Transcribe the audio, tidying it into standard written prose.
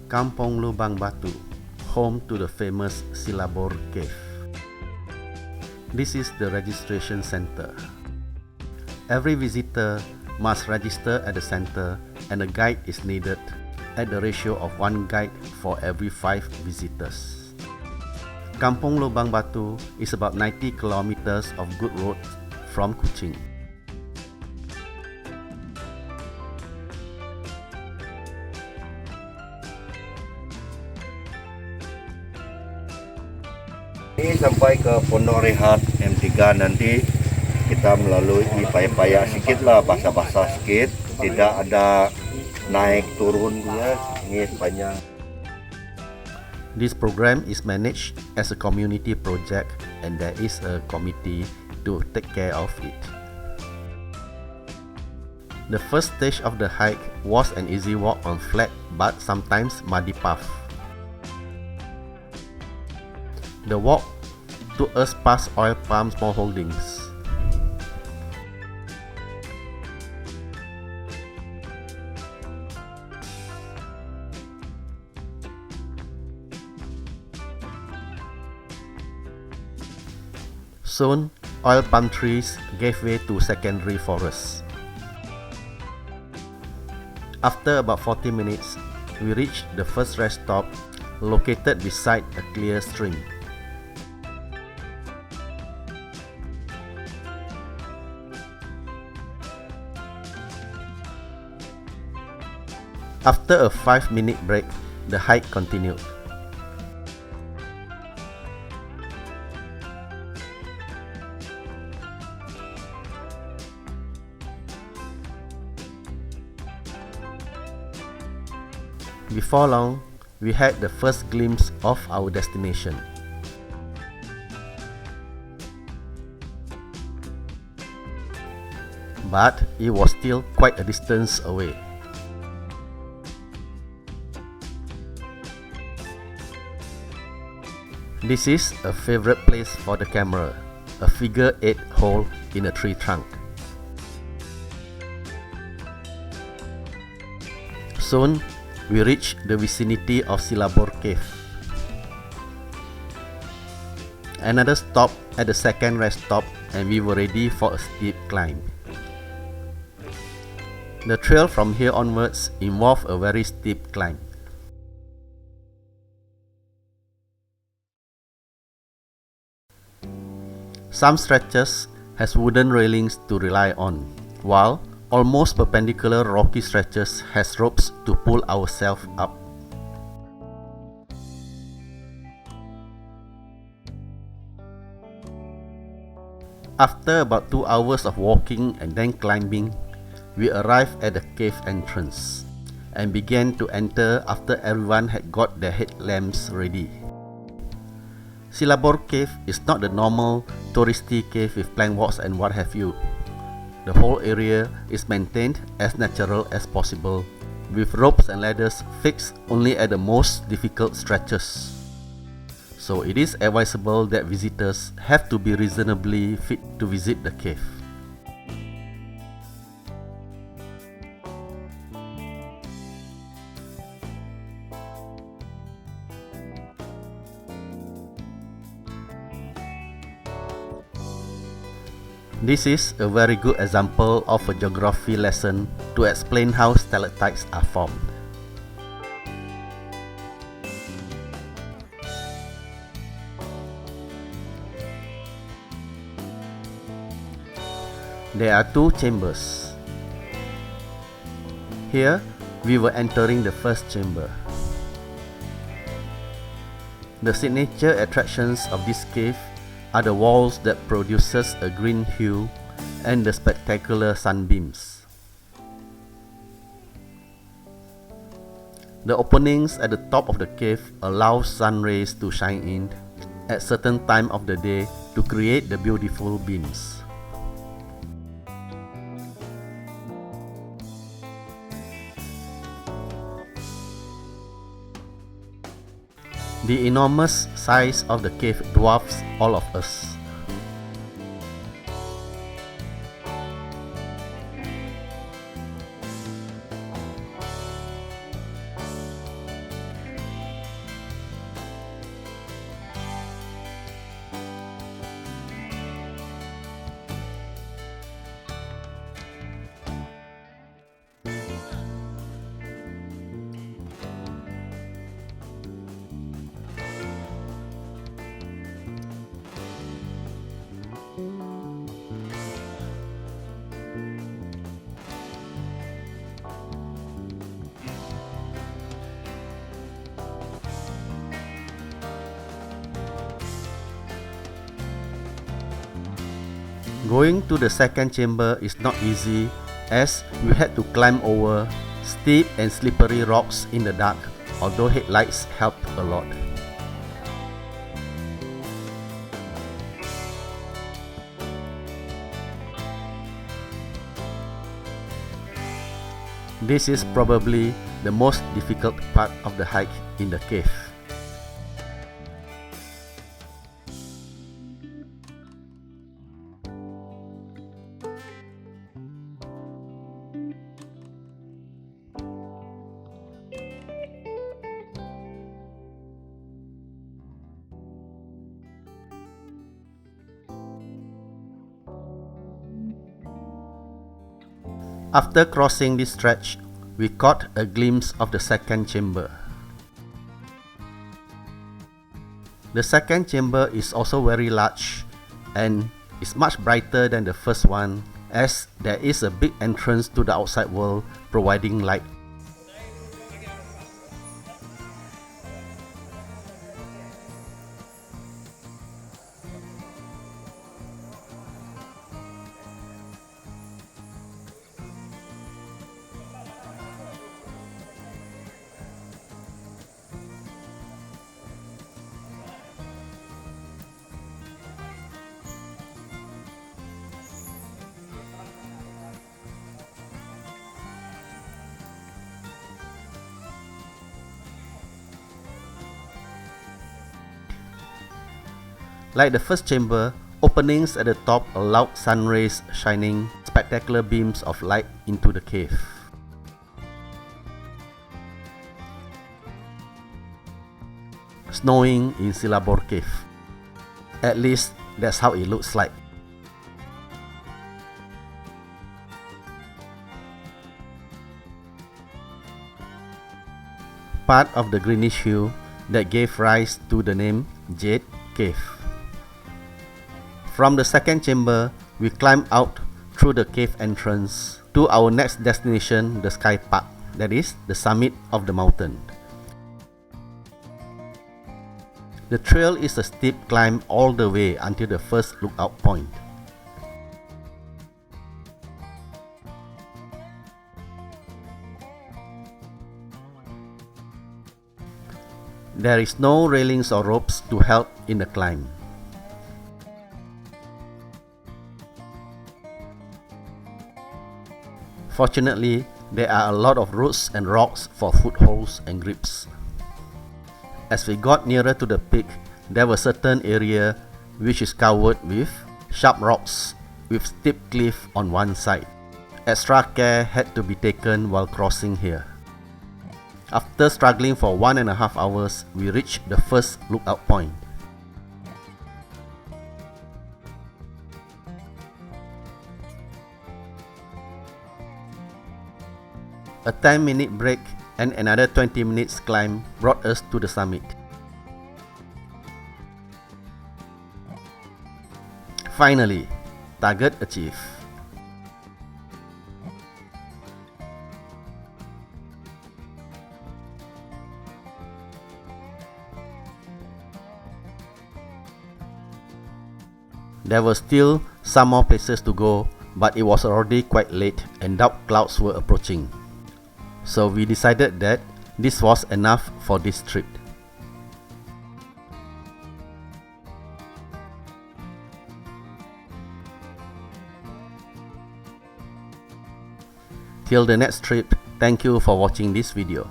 Kampung Lubang Batu, home to the famous Silabur Cave. This is the registration center. Every visitor must register at the center and a guide is needed at the ratio of 1 guide for every 5 visitors. Kampung Lubang Batu is about 90 kilometers of good road from Kuching. Ini sampai ke Pondok Rehat M3 nanti kita melalui payah-payah sedikit lah, basah-basah sedikit, tidak ada naik turun dia, ini sepanjang. This program is managed as a community project and there is a committee to take care of it. The first stage of the hike was an easy walk on flat but sometimes muddy path. The walk took us past oil palm smallholdings. Soon, oil palm trees gave way to secondary forests. After about 40 minutes, we reached the first rest stop located beside a clear stream. After a 5-minute break, the hike continued. Before long, we had the first glimpse of our destination. But it was still quite a distance away. This is a favorite place for the camera, a figure-8 hole in a tree trunk. Soon, we reached the vicinity of Silabur Cave. Another stop at the second rest stop and we were ready for a steep climb. The trail from here onwards involved a very steep climb. Some stretches has wooden railings to rely on, while almost perpendicular rocky stretches has ropes to pull ourselves up. After about 2 hours of walking and then climbing, we arrived at the cave entrance and began to enter after everyone had got their headlamps ready. Silabur Cave is not the normal touristy cave with plank walks and what have you. The whole area is maintained as natural as possible, with ropes and ladders fixed only at the most difficult stretches. So it is advisable that visitors have to be reasonably fit to visit the cave. This is a very good example of a geography lesson to explain how stalactites are formed. There are 2 chambers. Here, we were entering the first chamber. The signature attractions of this cave are the walls that produces a green hue and the spectacular sunbeams. The openings at the top of the cave allow sun rays to shine in at certain time of the day to create the beautiful beams. The enormous size of the cave dwarfs all of us. Going to the second chamber is not easy as we had to climb over steep and slippery rocks in the dark, although headlights helped a lot. This is probably the most difficult part of the hike in the cave. After crossing this stretch, we caught a glimpse of the second chamber. The second chamber is also very large and is much brighter than the first one as there is a big entrance to the outside world providing light. Like the first chamber, openings at the top allowed sun rays shining spectacular beams of light into the cave. Snowing in Silabur Cave. At least that's how it looks like. Part of the greenish hue that gave rise to the name Jade Cave. From the second chamber, we climbed out through the cave entrance to our next destination, the Sky Park, that is, the summit of the mountain. The trail is a steep climb all the way until the first lookout point. There is no railings or ropes to help in the climb. Fortunately, there are a lot of roots and rocks for footholds and grips. As we got nearer to the peak, there was a certain area which is covered with sharp rocks with steep cliff on one side. Extra care had to be taken while crossing here. After struggling for 1.5 hours, we reached the first lookout point. A 10-minute break and another 20 minutes climb brought us to the summit. Finally, target achieved. There were still some more places to go, but it was already quite late and dark clouds were approaching. So we decided that this was enough for this trip. Till the next trip, thank you for watching this video.